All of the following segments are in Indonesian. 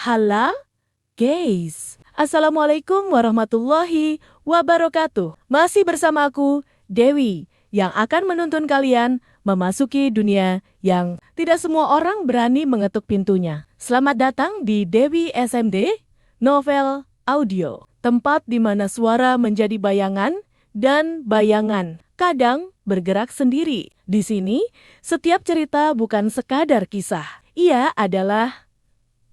Halo, guys. Assalamualaikum warahmatullahi wabarakatuh. Masih bersama aku, Dewi, yang akan menuntun kalian memasuki dunia yang tidak semua orang berani mengetuk pintunya. Selamat datang di Dewi SMD, novel audio. Tempat di mana suara menjadi bayangan dan bayangan kadang bergerak sendiri. Di sini, setiap cerita bukan sekadar kisah. Ia adalah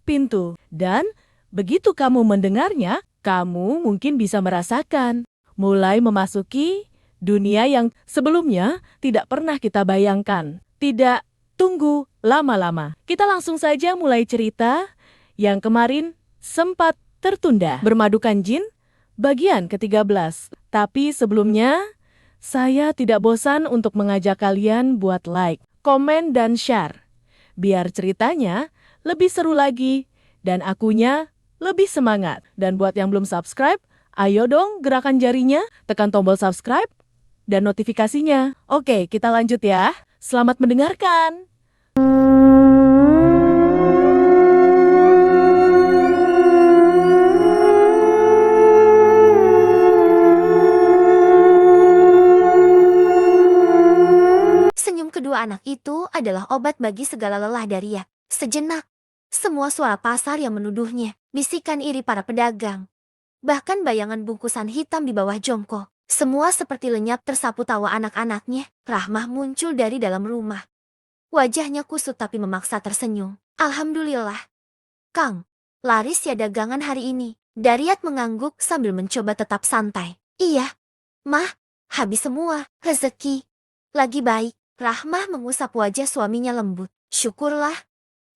pintu. Dan begitu kamu mendengarnya, kamu mungkin bisa merasakan mulai memasuki dunia yang sebelumnya tidak pernah kita bayangkan. Tidak tunggu lama-lama. Kita langsung saja mulai cerita yang kemarin sempat tertunda. Bermadukan Jin, bagian ke-13. Tapi sebelumnya, saya tidak bosan untuk mengajak kalian buat like, komen, dan share. Biar ceritanya lebih seru lagi, dan akunya lebih semangat. Dan buat yang belum subscribe, ayo dong gerakan jarinya, tekan tombol subscribe, dan notifikasinya. Oke, kita lanjut ya. Selamat mendengarkan. Senyum kedua anak itu adalah obat bagi segala lelah Daria. Sejenak, semua suara pasar yang menuduhnya, bisikan iri para pedagang, bahkan bayangan bungkusan hitam di bawah jongkok, semua seperti lenyap tersapu tawa anak-anaknya. Rahmah muncul dari dalam rumah. Wajahnya kusut tapi memaksa tersenyum. Alhamdulillah, Kang, laris ya dagangan hari ini. Dariat mengangguk sambil mencoba tetap santai. Iya, Mah, habis semua, rezeki lagi baik. Rahmah mengusap wajah suaminya lembut. Syukurlah,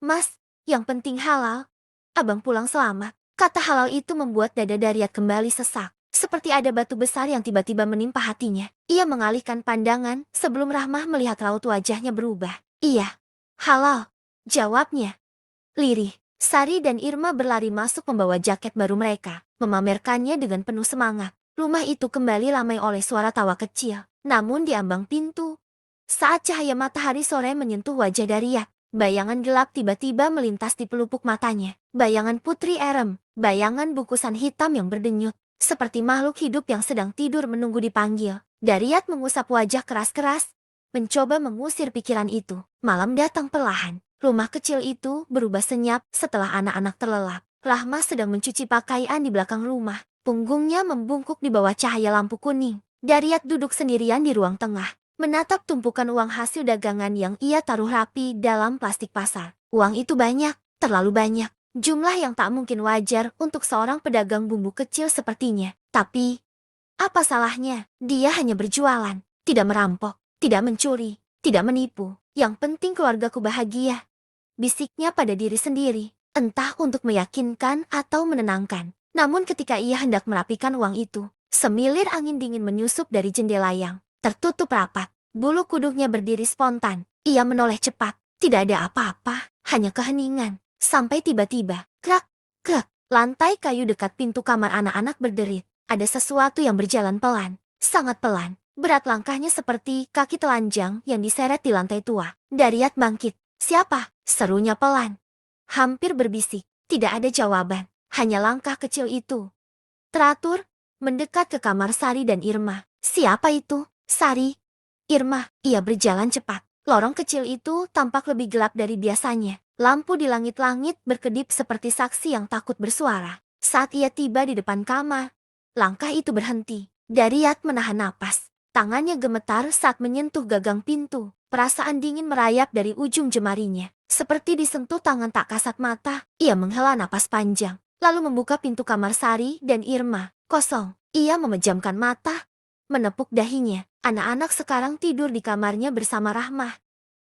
Mas, yang penting halal. Abang pulang selamat. Kata halal itu membuat dada Dariat kembali sesak. Seperti ada batu besar yang tiba-tiba menimpa hatinya. Ia mengalihkan pandangan sebelum Rahmah melihat raut wajahnya berubah. Iya, halal, jawabnya. Lirih, Sari dan Irma berlari masuk membawa jaket baru mereka, memamerkannya dengan penuh semangat. Rumah itu kembali ramai oleh suara tawa kecil. Namun di ambang pintu, saat cahaya matahari sore menyentuh wajah Dariat, bayangan gelap tiba-tiba melintas di pelupuk matanya. Bayangan Putri Erem, bayangan bungkusan hitam yang berdenyut, seperti makhluk hidup yang sedang tidur menunggu dipanggil. Dariat mengusap wajah keras-keras, mencoba mengusir pikiran itu. Malam datang perlahan. Rumah kecil itu berubah senyap setelah anak-anak terlelap. Rahmah sedang mencuci pakaian di belakang rumah. Punggungnya membungkuk di bawah cahaya lampu kuning. Dariat duduk sendirian di ruang tengah, menatap tumpukan uang hasil dagangan yang ia taruh rapi dalam plastik pasar. Uang itu banyak, terlalu banyak. Jumlah yang tak mungkin wajar untuk seorang pedagang bumbu kecil sepertinya. Tapi, apa salahnya? Dia hanya berjualan, tidak merampok, tidak mencuri, tidak menipu. Yang penting keluargaku bahagia, bisiknya pada diri sendiri, entah untuk meyakinkan atau menenangkan. Namun ketika ia hendak merapikan uang itu, semilir angin dingin menyusup dari jendela yang tertutup rapat. Bulu kuduknya berdiri spontan. Ia menoleh cepat. Tidak ada apa-apa, hanya keheningan. Sampai tiba-tiba, krak, krak, lantai kayu dekat pintu kamar anak-anak berderit. Ada sesuatu yang berjalan pelan, sangat pelan. Berat langkahnya seperti kaki telanjang yang diseret di lantai tua. Dariat bangkit. Siapa? Serunya pelan. Hampir berbisik. Tidak ada jawaban. Hanya langkah kecil itu. Teratur, mendekat ke kamar Sari dan Irma. Siapa itu? Sari. Irma. Ia berjalan cepat. Lorong kecil itu tampak lebih gelap dari biasanya. Lampu di langit-langit berkedip seperti saksi yang takut bersuara. Saat ia tiba di depan kamar, langkah itu berhenti. Dariat menahan napas. Tangannya gemetar saat menyentuh gagang pintu. Perasaan dingin merayap dari ujung jemarinya. Seperti disentuh tangan tak kasat mata, ia menghela napas panjang. Lalu membuka pintu kamar Sari dan Irma. Kosong. Ia memejamkan mata, menepuk dahinya. Anak-anak sekarang tidur di kamarnya bersama Rahmah.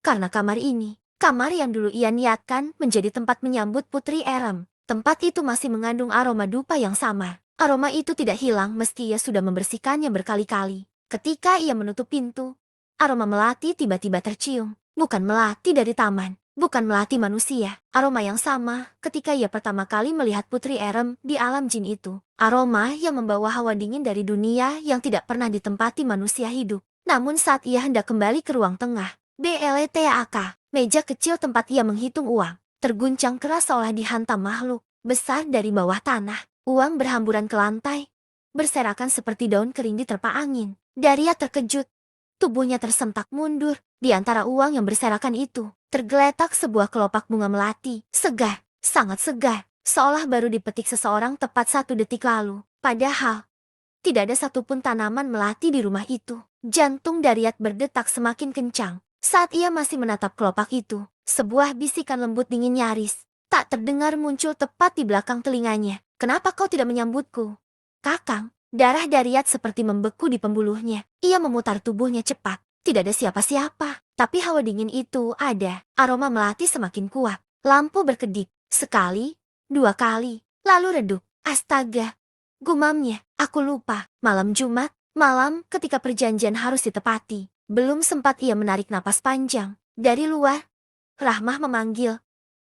Karena kamar ini, kamar yang dulu ia niatkan menjadi tempat menyambut Putri Erem. Tempat itu masih mengandung aroma dupa yang sama. Aroma itu tidak hilang meski ia sudah membersihkannya berkali-kali. Ketika ia menutup pintu, aroma melati tiba-tiba tercium. Bukan melati dari taman, bukan melati manusia. Aroma yang sama ketika ia pertama kali melihat Putri Erem di alam jin itu. Aroma yang membawa hawa dingin dari dunia yang tidak pernah ditempati manusia hidup. Namun saat ia hendak kembali ke ruang tengah, BLTAK, meja kecil tempat ia menghitung uang, terguncang keras seolah dihantam makhluk besar dari bawah tanah. Uang berhamburan ke lantai, berserakan seperti daun kering diterpa angin. Daria terkejut. Tubuhnya tersentak mundur. Di antara uang yang berserakan itu, tergeletak sebuah kelopak bunga melati. Segar, sangat segar, seolah baru dipetik seseorang tepat 1 detik lalu. Padahal, tidak ada satupun tanaman melati di rumah itu. Jantung Dariat berdetak semakin kencang. Saat ia masih menatap kelopak itu, sebuah bisikan lembut dingin nyaris tak terdengar muncul tepat di belakang telinganya. "Kenapa kau tidak menyambutku, Kakang?" Darah Dariat seperti membeku di pembuluhnya. Ia memutar tubuhnya cepat. Tidak ada siapa-siapa, tapi hawa dingin itu ada. Aroma melati semakin kuat. Lampu berkedip. Sekali, 2 kali, lalu redup. "Astaga," gumamnya. "Aku lupa. Malam Jumat, malam ketika perjanjian harus ditepati." Belum sempat ia menarik napas panjang. Dari luar, Rahmah memanggil,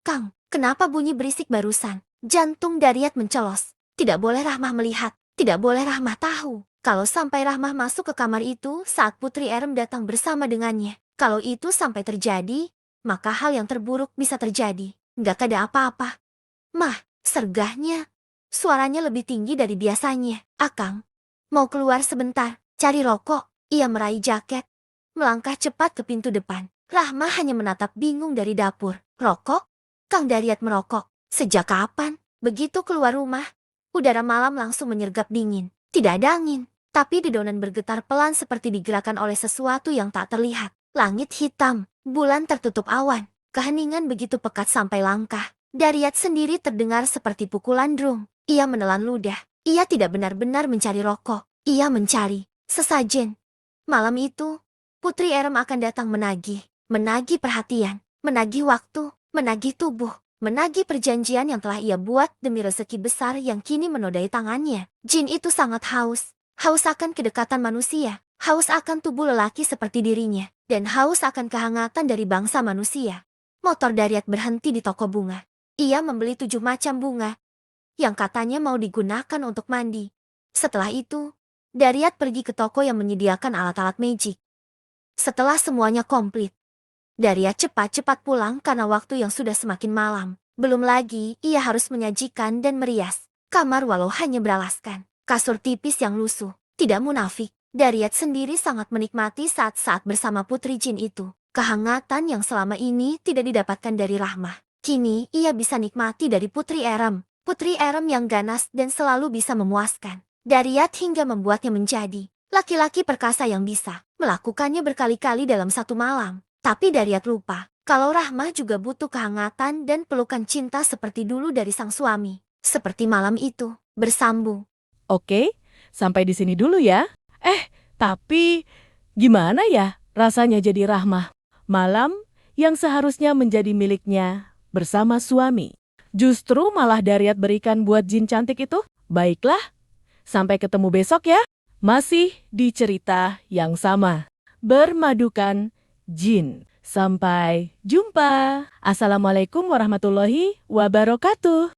"Kang, kenapa bunyi berisik barusan?" Jantung Dariat mencelos. Tidak boleh Rahmah melihat. Tidak boleh Rahmah tahu. Kalau sampai Rahmah masuk ke kamar itu saat Putri Erem datang bersama dengannya. Kalau itu sampai terjadi, maka hal yang terburuk bisa terjadi. Nggak ada apa-apa. "Mah," sergahnya. Suaranya lebih tinggi dari biasanya. "Akang, mau keluar sebentar, cari rokok." Ia meraih jaket, melangkah cepat ke pintu depan. Rahmah hanya menatap bingung dari dapur. "Rokok?" Kang Dariat merokok. Sejak kapan? Begitu keluar rumah, udara malam langsung menyergap dingin. Tidak ada angin, tapi dedaunan bergetar pelan seperti digerakkan oleh sesuatu yang tak terlihat. Langit hitam, bulan tertutup awan, keheningan begitu pekat sampai langkah. Dariat sendiri terdengar seperti pukulan drum. Ia menelan ludah. Ia tidak benar-benar mencari rokok. Ia mencari sesajen. Malam itu, Putri Erem akan datang menagih. Menagih perhatian, menagih waktu, menagih tubuh. Menagih perjanjian yang telah ia buat demi rezeki besar yang kini menodai tangannya. Jin itu sangat haus. Haus akan kedekatan manusia. Haus akan tubuh lelaki seperti dirinya. Dan haus akan kehangatan dari bangsa manusia. Motor Dariat berhenti di toko bunga. Ia membeli 7 macam bunga yang katanya mau digunakan untuk mandi. Setelah itu, Dariat pergi ke toko yang menyediakan alat-alat magic. Setelah semuanya komplit, Dariat cepat-cepat pulang karena waktu yang sudah semakin malam. Belum lagi ia harus menyajikan dan merias kamar walau hanya beralaskan kasur tipis yang lusuh. Tidak munafik, Dariat sendiri sangat menikmati saat-saat bersama Putri Jin itu. Kehangatan yang selama ini tidak didapatkan dari Rahmah, kini ia bisa nikmati dari Putri Erem. Putri Erem yang ganas dan selalu bisa memuaskan Dariat hingga membuatnya menjadi laki-laki perkasa yang bisa melakukannya berkali-kali dalam satu malam. Tapi Dariat lupa, kalau Rahmah juga butuh kehangatan dan pelukan cinta seperti dulu dari sang suami. Seperti malam itu, bersambung. Oke, sampai di sini dulu ya. Tapi gimana ya rasanya jadi Rahmah? Malam yang seharusnya menjadi miliknya bersama suami. Justru malah Dariat berikan buat jin cantik itu? Baiklah, sampai ketemu besok ya. Masih di cerita yang sama. Bermadukan Jin. Sampai jumpa. Assalamualaikum warahmatullahi wabarakatuh.